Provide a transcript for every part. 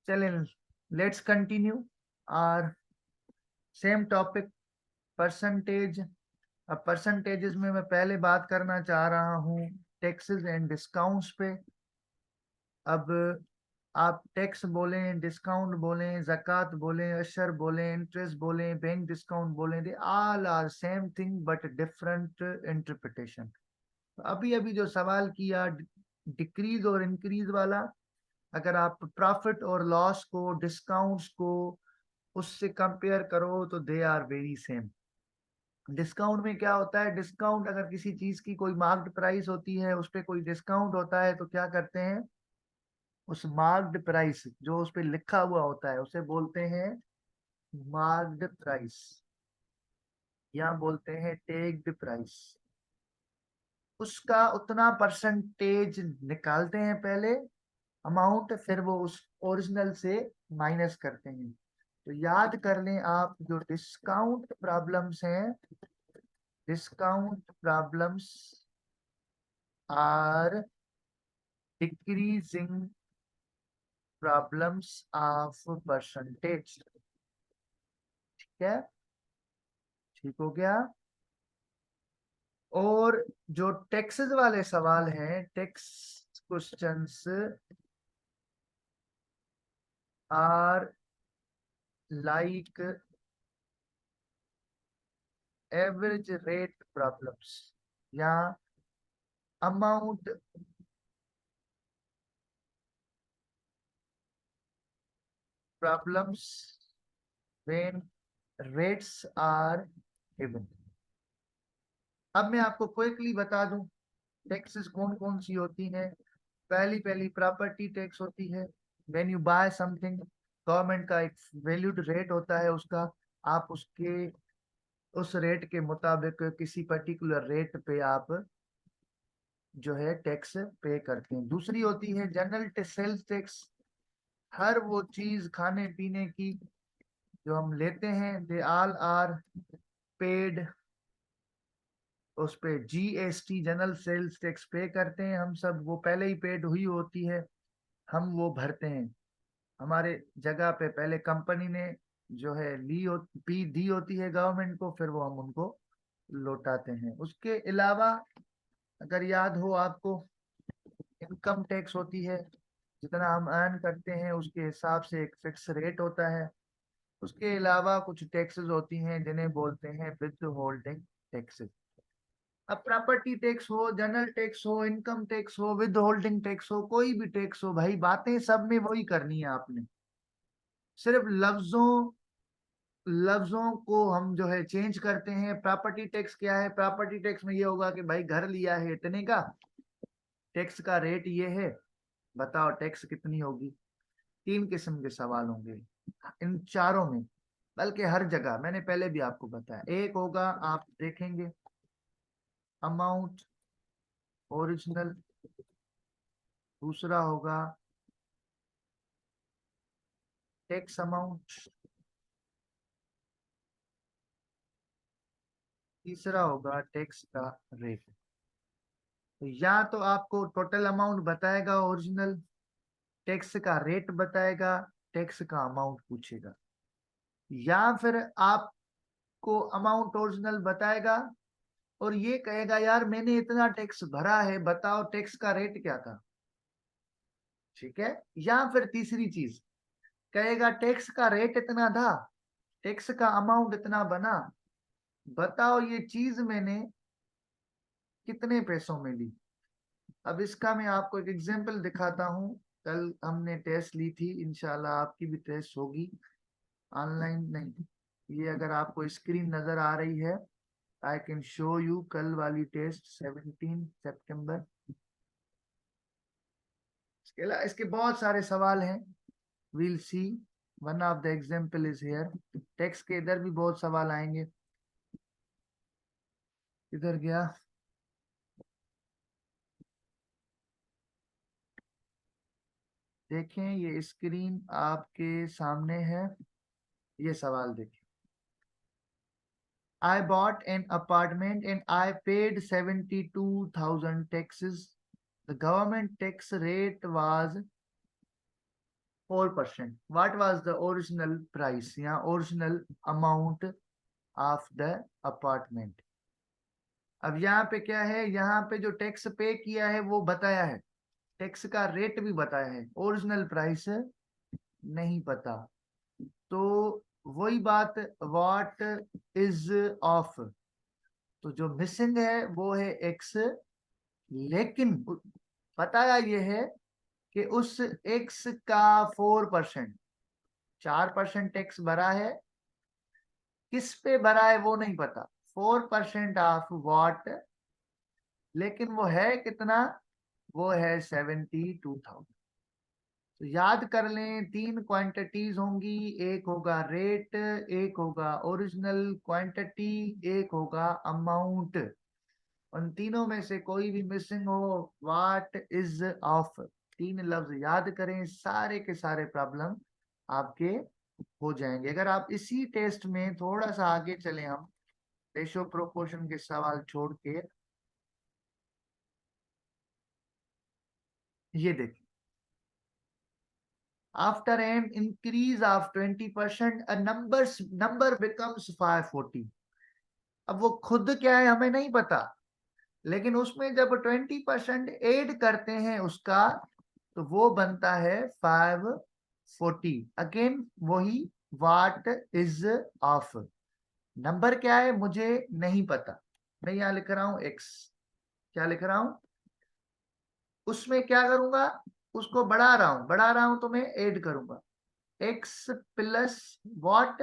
चलें, let's continue our same topic, percentage. अब percentages में मैं पहले बात करना चाह रहा हूँ टैक्सेस एंड डिस्काउंट्स पे। अब आप टैक्स बोलें, डिस्काउंट बोलें, ज़कात बोलें, अशर बोलें, इंटरेस्ट बोलें, बैंक डिस्काउंट बोलें, they all are same thing but different interpretation. अभी अभी जो सवाल किया डिक्रीज और इंक्रीज वाला, अगर आप प्रॉफिट और लॉस को, डिस्काउंट्स को उससे कंपेयर करो तो they are very same. Discount में क्या होता है, डिस्काउंट अगर किसी चीज की कोई मार्क्ड प्राइस होती है, उस पर कोई डिस्काउंट होता है तो क्या करते हैं, उस मार्क्ड प्राइस जो उस पर लिखा हुआ होता है उसे बोलते हैं मार्क्ड प्राइस, या बोलते हैं टेक्ड प्राइस। उसका उतना परसेंटेज निकालते हैं पहले, अमाउंट, फिर वो उस ओरिजिनल से माइनस करते हैं। तो याद कर लें आप, जो डिस्काउंट प्रॉब्लम्स हैं, discount problems are decreasing problems of percentage. ठीक है, ठीक हो गया। और जो टैक्सेस वाले सवाल हैं, tax questions are like average rate problems, या amount problems when rates are given. अब मैं आपको क्विकली बता दूं टैक्सेस कौन कौन सी होती हैं। पहली पहली प्रॉपर्टी टैक्स होती है। When you buy something, government का एक वैल्यूड रेट होता है उसका, आप उसके उस रेट के मुताबिक किसी पर्टिकुलर रेट पे आप जो है टैक्स पे करते हैं। दूसरी होती है जनरल सेल्स टैक्स। हर वो चीज खाने पीने की जो हम लेते हैं, दे ऑल आर पेड, उस पे जीएसटी, जनरल सेल्स टैक्स पे करते हैं हम सब। वो पहले ही पेड हुई होती है, हम वो भरते हैं। हमारे जगह पे पहले कंपनी ने जो है पी दी होती है गवर्नमेंट को, फिर वो हम उनको लौटाते हैं। उसके अलावा अगर याद हो आपको, इनकम टैक्स होती है। जितना हम अर्न करते हैं उसके हिसाब से एक फिक्स रेट होता है। उसके अलावा कुछ टैक्सेस होती हैं जिन्हें बोलते हैं विद होल्डिंग टैक्सेस। अब प्रॉपर्टी टैक्स हो, जनरल टैक्स हो, इनकम टैक्स हो, विद होल्डिंग टैक्स हो, कोई भी टैक्स हो भाई, बातें सब में वही करनी है आपने। सिर्फ लफ्जों को हम जो है चेंज करते हैं। प्रॉपर्टी टैक्स क्या है, प्रॉपर्टी टैक्स में ये होगा कि भाई घर लिया है इतने का, टैक्स का रेट ये है, बताओ टैक्स कितनी होगी। तीन किस्म के सवाल होंगे इन चारों में, बल्कि हर जगह। मैंने पहले भी आपको बताया, एक होगा आप देखेंगे अमाउंट ओरिजिनल, दूसरा होगा टैक्स अमाउंट, तीसरा होगा टैक्स का रेट। तो या तो आपको टोटल अमाउंट बताएगा ओरिजिनल, टैक्स का रेट बताएगा, टैक्स का अमाउंट पूछेगा, या फिर आपको अमाउंट ओरिजिनल बताएगा और ये कहेगा यार मैंने इतना टैक्स भरा है, बताओ टैक्स का रेट क्या था। ठीक है, या फिर तीसरी चीज कहेगा टैक्स का रेट इतना था, टैक्स का अमाउंट इतना बना, बताओ ये चीज मैंने कितने पैसों में ली। अब इसका मैं आपको एक एग्जांपल दिखाता हूँ। कल हमने टेस्ट ली थी, इंशाल्लाह आपकी भी टेस्ट होगी ऑनलाइन। नहीं, ये अगर आपको स्क्रीन नजर आ रही है, आई कैन शो यू कल वाली टेस्ट 17 सितंबर। इसके बहुत सारे सवाल हैं, will see. One of the example is here. Text के इधर भी बहुत सवाल आएंगे। इधर गया, देखें ये स्क्रीन आपके सामने है, ये सवाल देखें। I bought an apartment and I paid 72,000 taxes. The government tax rate was 4%. What was the original price या original amount of the apartment? अब यहाँ पे क्या है, यहाँ पे जो टैक्स पे किया है वो बताया है, टैक्स का रेट भी बताया है, ओरिजिनल प्राइस नहीं पता। तो वही बात, व्हाट इज ऑफ, तो जो मिसिंग है वो है एक्स, लेकिन बताया ये है कि उस एक्स का 4%, 4% टैक्स भरा है, किस पे भरा है वो नहीं पता, 4% ऑफ व्हाट, लेकिन वो है कितना, वो है 72,000। तो याद कर लें, तीन क्वांटिटीज होंगी, एक होगा रेट, एक होगा ओरिजिनल क्वांटिटी, एक होगा अमाउंट। उन तीनों में से कोई भी मिसिंग हो, व्हाट इज ऑफ, तीन लफ्ज याद करें, सारे के सारे प्रॉब्लम आपके हो जाएंगे। अगर आप इसी टेस्ट में थोड़ा सा आगे चले, हम रेशो प्रोपोर्शन के सवाल छोड़ के, ये देखिए, after an increase of 20% a number becomes 540। अब वो खुद क्या है हमें नहीं पता, लेकिन उसमें जब 20% ऐड करते हैं उसका, तो वो बनता है 540। अगेन वही, व्हाट इज ऑफ, नंबर क्या है मुझे नहीं पता, मैं यहां लिख रहा हूं एक्स, क्या लिख रहा हूं, उसमें क्या करूंगा, उसको बढ़ा रहा हूं तो मैं ऐड करूंगा, x plus what,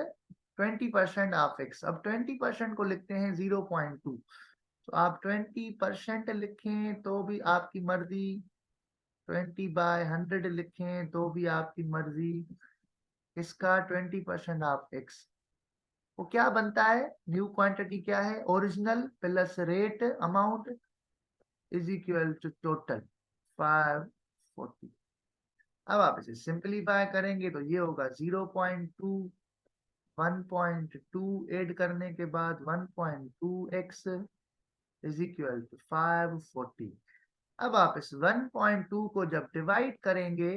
20% of x. अब 20% को लिखते हैं 0.2, तो आप 20% लिखें तो भी आपकी मर्जी, 20/100 लिखें तो भी आपकी मर्जी, इसका 20% ऑफ एक्स, वो क्या बनता है, न्यू क्वांटिटी क्या है, original plus rate amount is equal to total 540। अब आप इसे सिंपलीफाई करेंगे तो ये होगा 0.2, 1.2 ऐड करने के बाद 1.2x इज इक्वल टू 540। अब आप इस 1.2 को जब डिवाइड करेंगे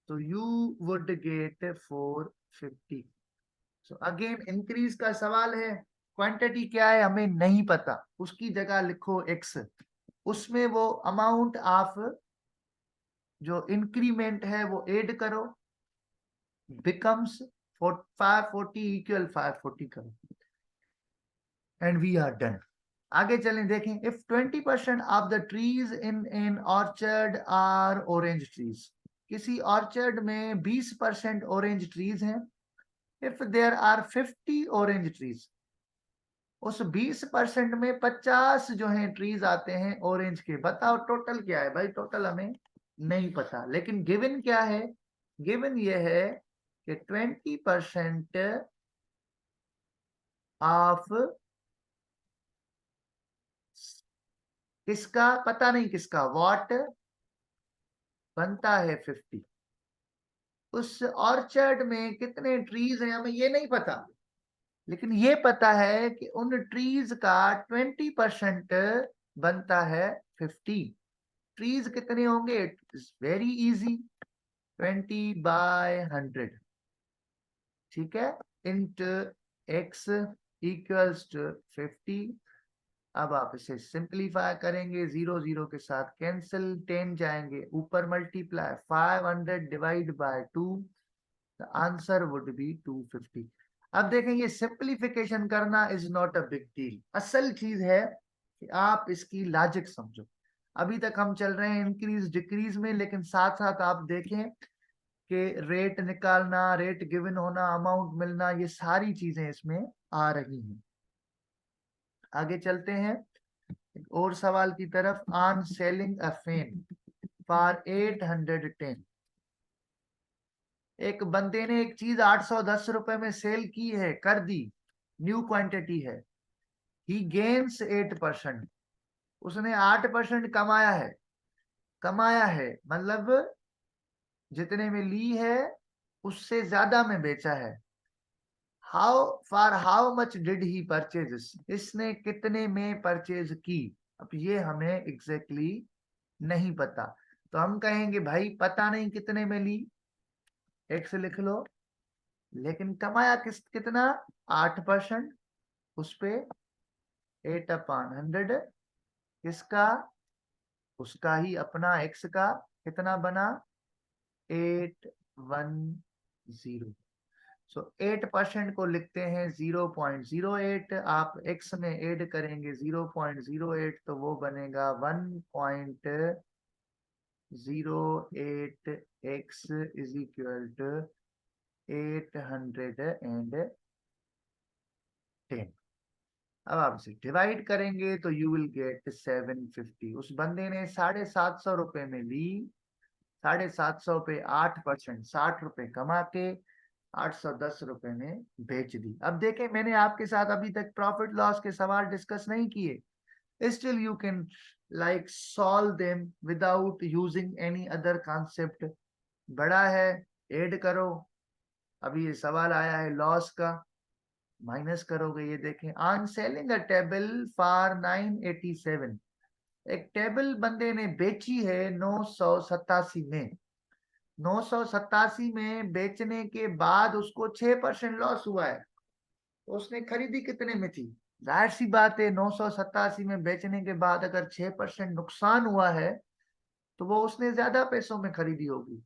तो you would get 450। So again increase का सवाल है, क्वांटिटी क्या है हमें नहीं पता, उसकी जगह लिखो x, उसमें वो अमाउंट ऑफ जो इंक्रीमेंट है वो ऐड करो, बिकम्स 540 इक्वल 540 करो, एंड वी आर डन। आगे चलें, देखें, if 20% of the trees in an orchard are orange trees, किसी ऑर्चर्ड में 20% ऑरेंज ट्रीज हैं, if there are 50 orange trees, उस 20% में 50 जो हैं ट्रीज आते हैं ऑरेंज के, बताओ टोटल क्या है भाई, टोटल हमें नहीं पता, लेकिन गिवन क्या है, गिवन ये है कि 20% ऑफ किसका पता नहीं, किसका, व्हाट बनता है 50, उस ऑर्चर्ड में कितने ट्रीज हैं हमें ये नहीं पता, लेकिन ये पता है कि उन ट्रीज का 20% बनता है 50। ट्रीज कितने होंगे, इट इज वेरी इजी, 20/100, ठीक है, इंटू एक्स इक्वल्स टू 50। अब आप इसे सिंप्लीफाई करेंगे, 0 0 के साथ कैंसिल, 10 जाएंगे ऊपर, multiply 500 divide by 2, the answer would be 250। अब देखें, ये सिंप्लीफिकेशन करना is not a big deal, असल चीज है कि आप इसकी लॉजिक समझो। अभी तक हम चल रहे हैं इंक्रीज डिक्रीज में, लेकिन साथ साथ आप देखें कि रेट निकालना, रेट गिवन होना, अमाउंट मिलना, ये सारी चीजें इसमें आ रही हैं। आगे चलते हैं एक और सवाल की तरफ, on selling a fan for 810, एक बंदे ने एक चीज 810 रुपए में सेल की है, कर दी, न्यू क्वांटिटी है, ही गेन्स 8%, उसने 8% कमाया है, कमाया है मतलब जितने में ली है उससे ज्यादा में बेचा है, how much did he purchase, इसने कितने में परचेज की, अब ये हमें एग्जैक्टली नहीं पता, तो हम कहेंगे भाई पता नहीं कितने में ली, x लिख लो, लेकिन कमाया कितना 8%, उस पे 8/100 किसका, उसका ही अपना x का कितना बना 810। सो 8% को लिखते हैं 0.08, आप x में ऐड करेंगे 0.08 तो वो बनेगा 1.08x इज इक्वल टू 810। अब आप इसे डिवाइड करेंगे तो यू विल गेट 750। उस बंदे ने 750 में ली, 750 पे 8%, 60 कमा के 810 में बेच दी। अब देखें, मैंने आपके साथ अभी तक प्रॉफिट लॉस के सवाल डिस्कस नहीं किए। Still you can like solve them without using any other concept. बड़ा है, ऐड करो। अभी ये सवाल आया है लॉस का, माइनस करोगे। ये देखें, on selling a table for 987, एक टेबल बंदे ने बेची है 987 में। 987 में बेचने के बाद उसको 6% लॉस हुआ है। तो उसने खरीदी कितने में थी? जाहिर सी बात है, 987 में बेचने के बाद अगर 6% नुकसान हुआ है तो वो उसने ज्यादा पैसों में खरीदी होगी।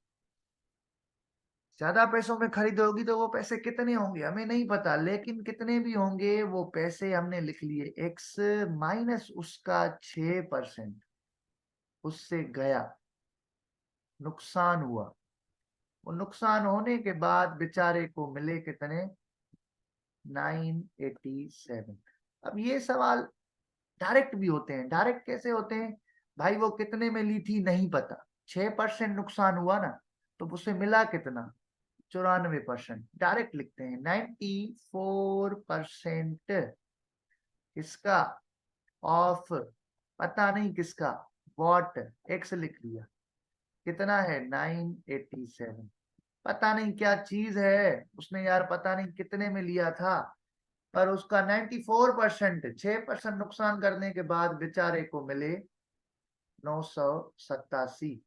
ज्यादा पैसों में खरीदी होगी तो वो पैसे कितने होंगे हमें नहीं पता, लेकिन कितने भी होंगे वो पैसे हमने लिख लिए x माइनस उसका 6%। उससे गया, नुकसान हुआ। वो नुकसान होने के बाद बेचारे को मिले कितने 987। अब ये सवाल डायरेक्ट भी होते हैं। डायरेक्ट कैसे होते हैं भाई? वो कितने में ली थी नहीं पता, 6% नुकसान हुआ ना, तो उसे मिला कितना 94%। डायरेक्ट लिखते हैं 94% किसका, ऑफ पता नहीं किसका, वॉट, एक्स लिख लिया। कितना है 987। पता नहीं क्या चीज है, उसने यार पता नहीं कितने में लिया था, पर उसका 94%, 6% नुकसान करने के बाद बेचारे को मिले 987।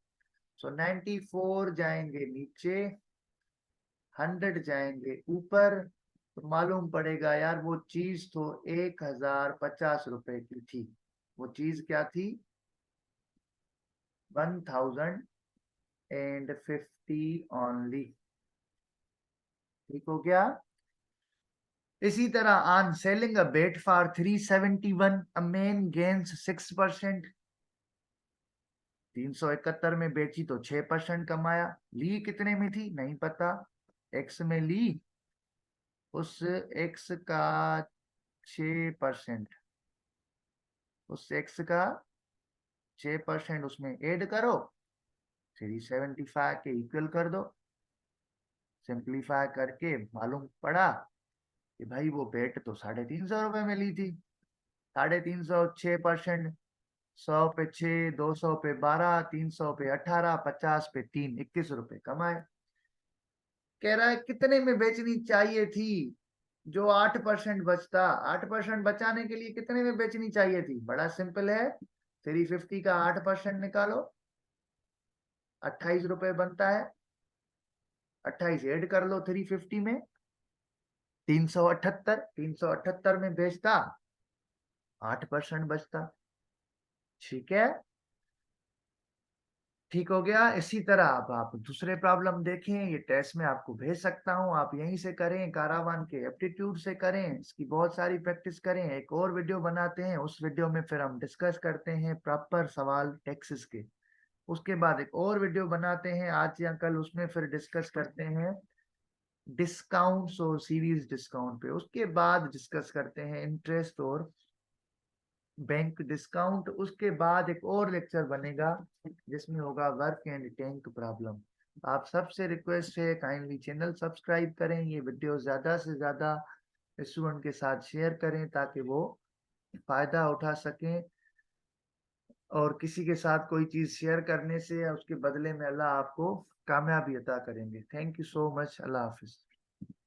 सो 94 जाएंगे नीचे, 100 जाएंगे ऊपर, तो मालूम पड़ेगा यार वो चीज तो 1050 की थी। वो चीज क्या थी 1050 ओनली। ठीक हो गया। इसी तरह on selling a bat for 371 a man gains 6%। 371 में बेची तो 6% कमाया। ली कितने में थी नहीं पता, एक्स में ली, उस एक्स का 6%, उस एक्स का 6% उसमें ऐड करो, 375 के इक्वल कर दो। सिंप्लीफाई करके मालूम पड़ा कि भाई वो बेट तो 350 में ली थी। 350, 6%, 100 पे 6, 200 पे 12, 300 पे 18, 50 पे 3, 21 कमाए। कह रहा है कितने में बेचनी चाहिए थी जो 8% बचता। 8% बचाने के लिए कितने में बेचनी चाहिए थी? बड़ा सिंपल है, 350 का 8% निकालो, 28 बनता है। 28 ऐड कर लो 350 में, 378। 378 में बेचता, 8% बचता। ठीक है, ठीक हो गया। इसी तरह अब आप दूसरे प्रॉब्लम देखें, ये टेस्ट में आपको भेज सकता हूं, आप यहीं से करें, कारावान के एप्टीट्यूड से करें, इसकी बहुत सारी प्रैक्टिस करें। एक और वीडियो बनाते हैं, उस वीडियो में फिर हम डिस्कस करते हैं प्रॉपर सवाल टैक्सेस के। उसके बाद एक और वीडियो बनाते हैं आज या कल, उसमें फिर डिस्कस करते हैं डिस्काउंट्स और सीरीज डिस्काउंट पे। उसके बाद डिस्कस करते हैं इंटरेस्ट और बैंक डिस्काउंट। उसके बाद एक और लेक्चर बनेगा जिसमें होगा वर्क एंड टैंक प्रॉब्लम। आप सबसे रिक्वेस्ट है काइंडली चैनल सब्सक्राइब करें, ये वीडियो ज्यादा से ज्यादा स्टूडेंट के साथ शेयर करें ताकि वो फायदा उठा सकें। और किसी के साथ कोई चीज शेयर करने से उसके बदले में अल्लाह आपको कामयाबी अता करेंगे। Thank you so much. Allah Hafiz.